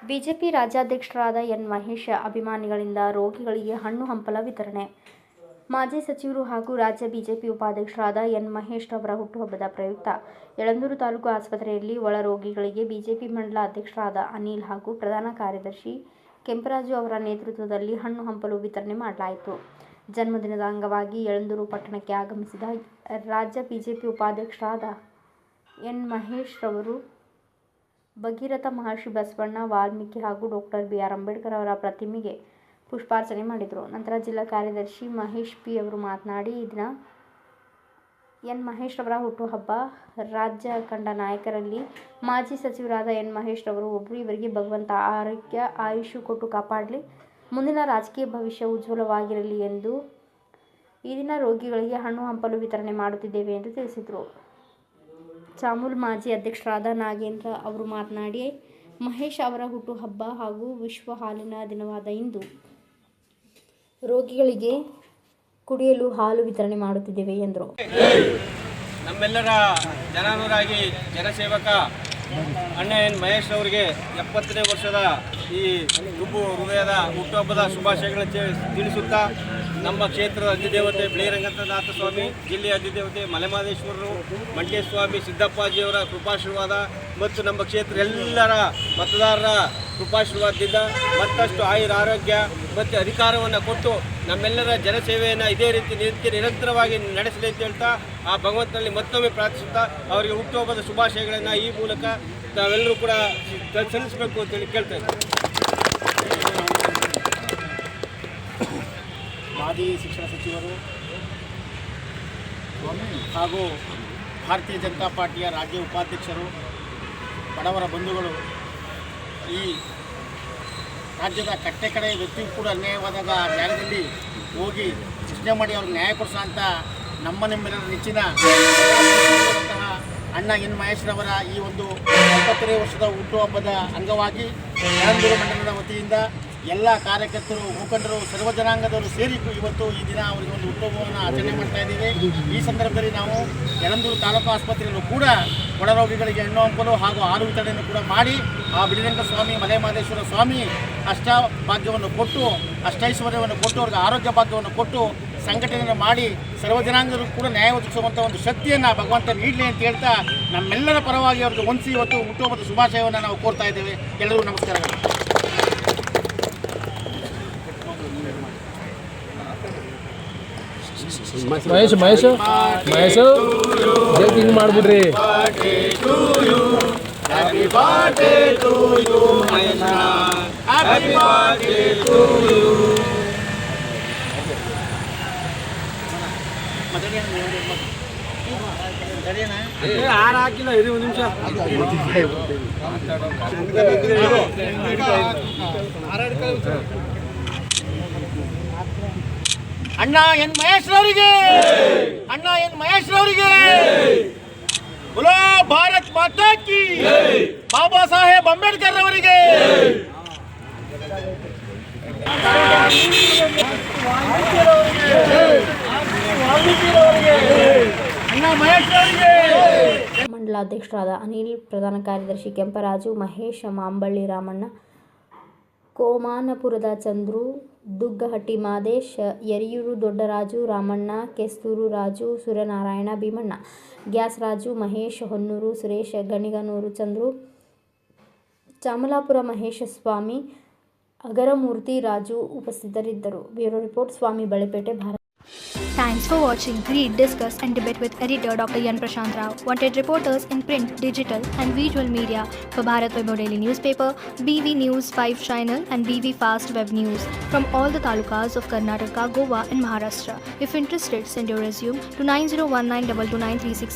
BJP ರಾಜ್ಯಾಧ್ಯಕ್ಷರಾದ N. Mahesh ಅಭಿಮಾನಿಗಳಿಂದ ರೋಗಿಗಳಿಗೆ ಹಣ್ಣು ಹಂಪಲ ವಿತರಣೆ. ಮಾಜಿ ಸಚಿವರು ಹಾಗೂ ರಾಜ್ಯ ಬಿಜೆಪಿ ಉಪಾಧ್ಯಕ್ಷರಾದ ಎನ್. ಮಹೇಶ್ ರವರ ಹುಟ್ಟುಹಬ್ಬದ ಪ್ರಯುಕ್ತ ಯಳಂದೂರು ತಾಲೂಕು ಆಸ್ಪತ್ರೆಯಲ್ಲಿ ಒಳ ರೋಗಿಗಳಿಗೆ ಬಿಜೆಪಿ ಮಂಡಲ ಅಧ್ಯಕ್ಷರಾದ ಅನಿಲ್ ಹಾಗೂ ಪ್ರಧಾನ ಕಾರ್ಯದರ್ಶಿ ಕೆಂಪರಾಜು ಅವರ ನೇತೃತ್ವದಲ್ಲಿ ಹಣ್ಣು ಹಂಪಲು ವಿತರಣೆ ಮಾಡಲಾಯಿತು. ಜನ್ಮದಿನದ ಅಂಗವಾಗಿ ಯಳಂದೂರು ಪಟ್ಟಣಕ್ಕೆ ಆಗಮಿಸಿದ ರಾಜ್ಯ ಬಿಜೆಪಿ ಉಪಾಧ್ಯಕ್ಷರಾದ ಎನ್. ಮಹೇಶ್ ರವರು ಭಗೀರಥ ಮಹರ್ಷಿ ಬಸವಣ್ಣ, ವಾಲ್ಮೀಕಿ ಹಾಗೂ ಡಾ. ಬಿ. ಆರ್. ಅಂಬೇಡ್ಕರ್ ಅವರ ಪ್ರತಿಮೆಗೆ ಪುಷ್ಪಾರ್ಚನೆ ಮಾಡಿದರು. ನಂತರ ಜಿಲ್ಲಾ ಕಾರ್ಯದರ್ಶಿ ಮಹೇಶ್ ಪಿ. ಅವರು ಮಾತನಾಡಿ, ಈ ದಿನ ಎನ್. ಮಹೇಶ್ ರವರ ಹುಟ್ಟುಹಬ್ಬ. ರಾಜ್ಯ ಕಂಡ ನಾಯಕರಲ್ಲಿ ಮಾಜಿ ಸಚಿವರಾದ ಎನ್. ಮಹೇಶ್ ರವರು ಒಬ್ಬರು. ಇವರಿಗೆ ಭಗವಂತ ಆರೋಗ್ಯ ಆಯುಷು ಕೊಟ್ಟು ಕಾಪಾಡಲಿ, ಮುಂದಿನ ರಾಜಕೀಯ ಭವಿಷ್ಯ ಉಜ್ವಲವಾಗಿರಲಿ ಎಂದು ಈ ದಿನ ರೋಗಿಗಳಿಗೆ ಹಣ್ಣು ಹಂಪಲು ವಿತರಣೆ ಮಾಡುತ್ತಿದ್ದೇವೆ ಎಂದು ತಿಳಿಸಿದರು. ಚಾಮುಲ್ ಮಾಜಿ ಅಧ್ಯಕ್ಷರಾದ ನಾಗೇಂದ್ರ ಅವರು ಮಾತನಾಡಿ, ಮಹೇಶ್ ಅವರ ಹುಟ್ಟುಹಬ್ಬ ಹಾಗೂ ವಿಶ್ವ ಹಾಲಿನ ದಿನವಾದ ಇಂದು ರೋಗಿಗಳಿಗೆ ಕುಡಿಯಲು ಹಾಲು ವಿತರಣೆ ಮಾಡುತ್ತಿದ್ದೇವೆ ಎಂದರು. ನಮ್ಮೆಲ್ಲರ ಜನಾನುರಾಗಿ ಜನಸೇವಕ ಅಣ್ಣ ಎನ್. ಮಹೇಶ್ ಅವರಿಗೆ 70ನೇ ವರ್ಷದ ಈ ತುಂಬು ಹೃದಯದ ಹುಟ್ಟುಹಬ್ಬದ ಶುಭಾಶಯಗಳನ್ನು ತಿಳಿಸುತ್ತಾ, ನಮ್ಮ ಕ್ಷೇತ್ರದ ಅಧಿದೇವತೆ ಬಿಳಿರಂಗನಾಥ ಸ್ವಾಮಿ, ಜಿಲ್ಲೆಯ ಅಧಿದೇವತೆ ಮಲೆಮಹದೇಶ್ವರರು, ಮಂಡ್ಯ ಸ್ವಾಮಿ ಸಿದ್ದಪ್ಪಾಜಿಯವರ ಕೃಪಾಶೀರ್ವಾದ ಮತ್ತು ನಮ್ಮ ಕ್ಷೇತ್ರ ಎಲ್ಲರ ಮತದಾರರ ಕೃಪಾಶೀರ್ವಾದದಿಂದ ಮತ್ತಷ್ಟು ಆಯುರ ಆರೋಗ್ಯ ಮತ್ತು ಅಧಿಕಾರವನ್ನು ಕೊಟ್ಟು ನಮ್ಮೆಲ್ಲರ ಜನಸೇವೆಯನ್ನು ಇದೇ ರೀತಿ ನಿರಂತರವಾಗಿ ನಡೆಸಲಿ ಅಂತ ಹೇಳ್ತಾ, ಆ ಭಗವಂತನಲ್ಲಿ ಮತ್ತೊಮ್ಮೆ ಪ್ರಾರ್ಥಿಸುತ್ತಾ ಅವರಿಗೆ ಹುಟ್ಟುಹಬ್ಬದ ಶುಭಾಶಯಗಳನ್ನು ಈ ಮೂಲಕ ನಾವೆಲ್ಲರೂ ಕೂಡ ಸಲ್ಲಿಸಬೇಕು ಅಂತೇಳಿ ಕೇಳ್ತಾ ಇದ್ದೀವಿ. ಮಾಜಿ ಶಿಕ್ಷಣ ಸಚಿವರು ಹಾಗೂ ಭಾರತೀಯ ಜನತಾ ಪಾರ್ಟಿಯ ರಾಜ್ಯ ಉಪಾಧ್ಯಕ್ಷರು, ಬಡವರ ಬಂಧುಗಳು, ಈ ರಾಜ್ಯದ ಕಟ್ಟೆ ಕಡೆ ವ್ಯಕ್ತಿಗೂ ಕೂಡ ಅನ್ಯಾಯವಾದಾಗ ಆ ಜಾಗದಲ್ಲಿ ಹೋಗಿ ಪ್ರಶ್ನೆ ಮಾಡಿ ಅವ್ರಿಗೆ ನ್ಯಾಯ ಕೊಡಿಸೋ ಅಂತ ನಮ್ಮೆಲ್ಲರ ನೆಚ್ಚಿನ ಅಣ್ಣ ಎನ್. ಮಹೇಶ್ ರವರ ಈ ಒಂದು 70ನೇ ವರ್ಷದ ಹುಟ್ಟುಹಬ್ಬದ ಅಂಗವಾಗಿ ಯಳಂದೂರು ಮಂಡಲದ ವತಿಯಿಂದ ಎಲ್ಲ ಕಾರ್ಯಕರ್ತರು, ಮುಖಂಡರು, ಸರ್ವ ಜನಾಂಗದವರು ಸೇರಿ ಇವತ್ತು ಈ ದಿನ ಅವರಿಗೆ ಒಂದು ಹುಟ್ಟುಹಬ್ಬವನ್ನು ಆಚರಣೆ ಮಾಡ್ತಾ ಇದ್ದೇವೆ. ಈ ಸಂದರ್ಭದಲ್ಲಿ ನಾವು ಯಳಂದೂರು ತಾಲೂಕು ಆಸ್ಪತ್ರೆಯಲ್ಲೂ ಕೂಡ ಒಳರೋಗಿಗಳಿಗೆ ಹಣ್ಣು ಹಂಪಲು ಹಾಗೂ ಹಾಲು ವಿತರಣೆಯನ್ನು ಕೂಡ ಮಾಡಿ ಆ ಬಿಳಿರಂಗ ಸ್ವಾಮಿ, ಮಲೆಮಹದೇಶ್ವರ ಸ್ವಾಮಿ ಅಷ್ಟಭಾಗ್ಯವನ್ನು ಕೊಟ್ಟು, ಅಷ್ಟೈಶ್ವರ್ಯವನ್ನು ಕೊಟ್ಟು, ಅವ್ರಿಗೆ ಆರೋಗ್ಯ ಭಾಗ್ಯವನ್ನು ಕೊಟ್ಟು ಸಂಘಟನೆಯನ್ನು ಮಾಡಿ ಸರ್ವ ಜನಾಂಗದವರು ಕೂಡ ನ್ಯಾಯ ಒದಗಿಸುವಂಥ ಒಂದು ಶಕ್ತಿಯನ್ನು ಭಗವಂತ ನೀಡಲಿ ಅಂತ ಹೇಳ್ತಾ ನಮ್ಮೆಲ್ಲರ ಪರವಾಗಿ ಅವ್ರಿಗೆ ಹೊಂದಿಸಿ ಇವತ್ತು ಹುಟ್ಟುಹಬ್ಬದ ಶುಭಾಶಯವನ್ನು ನಾವು ಕೋರ್ತಾ ಇದ್ದೇವೆ. ಎಲ್ಲರಿಗೂ ನಮಸ್ಕಾರಗಳು. ಮಹೇಶ್ ಹಿಂಗೆ ಮಾಡ್ಬಿಡ್ರಿ. ಹಾಕಿಲ್ಲ, ಇರಿ ಒಂದು ನಿಮಿಷ. ಅಣ್ಣ ಎನ್. ಮಹೇಶ್ ರವರಿಗೆ, ಅಣ್ಣ ಎನ್. ಮಹೇಶ್ ರವರಿಗೆ ಬೋಲೋ ಭಾರತ್ ಮಾತಾ ಕಿ, ಬಾಬಾ ಸಾಹೇಬ್ ಅಂಬೇಡ್ಕರ್ ಅವರಿಗೆ, ಅಣ್ಣ ಮಹೇಶ್ ರವರಿಗೆ. ಮಂಡಲಾಧ್ಯಕ್ಷರಾದ ಅನಿಲ್, ಪ್ರಧಾನ ಕಾರ್ಯದರ್ಶಿ ಕೆಂಪರಾಜು, ಮಹೇಶ್, ಮಾಂಬಳ್ಳಿ ರಾಮಣ್ಣ, ಕೋಮಾನಪುರದ ಚಂದ್ರು, ದುಗ್ಗಹಟ್ಟಿ ಮಾದೇಶ್, ಯರಿಯೂರು ದೊಡ್ಡರಾಜು, ರಾಮಣ್ಣ, ಕೆಸ್ತೂರು ರಾಜು, ಸೂರ್ಯನಾರಾಯಣ, ಭೀಮಣ್ಣ, ಗ್ಯಾಸ್ ರಾಜು, ಮಹೇಶ್, ಹೊನ್ನೂರು ಸುರೇಶ್, ಗಣಿಗನೂರು ಚಂದ್ರು, ಚಾಮಲಾಪುರ ಮಹೇಶ ಸ್ವಾಮಿ, ಅಗರಮೂರ್ತಿ ರಾಜು ಉಪಸ್ಥಿತರಿದ್ದರು. Bureau report, Swamy Balepete, Bharat. Thanks for watching. Read, discuss and debate with editor Dr. Yan Prashant Rao. Wanted reporters in print, digital and visual media for Bharat Vaibhav Daily Newspaper, BV News 5 Channel and BV Fast Web News from all the talukas of Karnataka, Goa and Maharashtra. If interested, send your resume to 9019229369.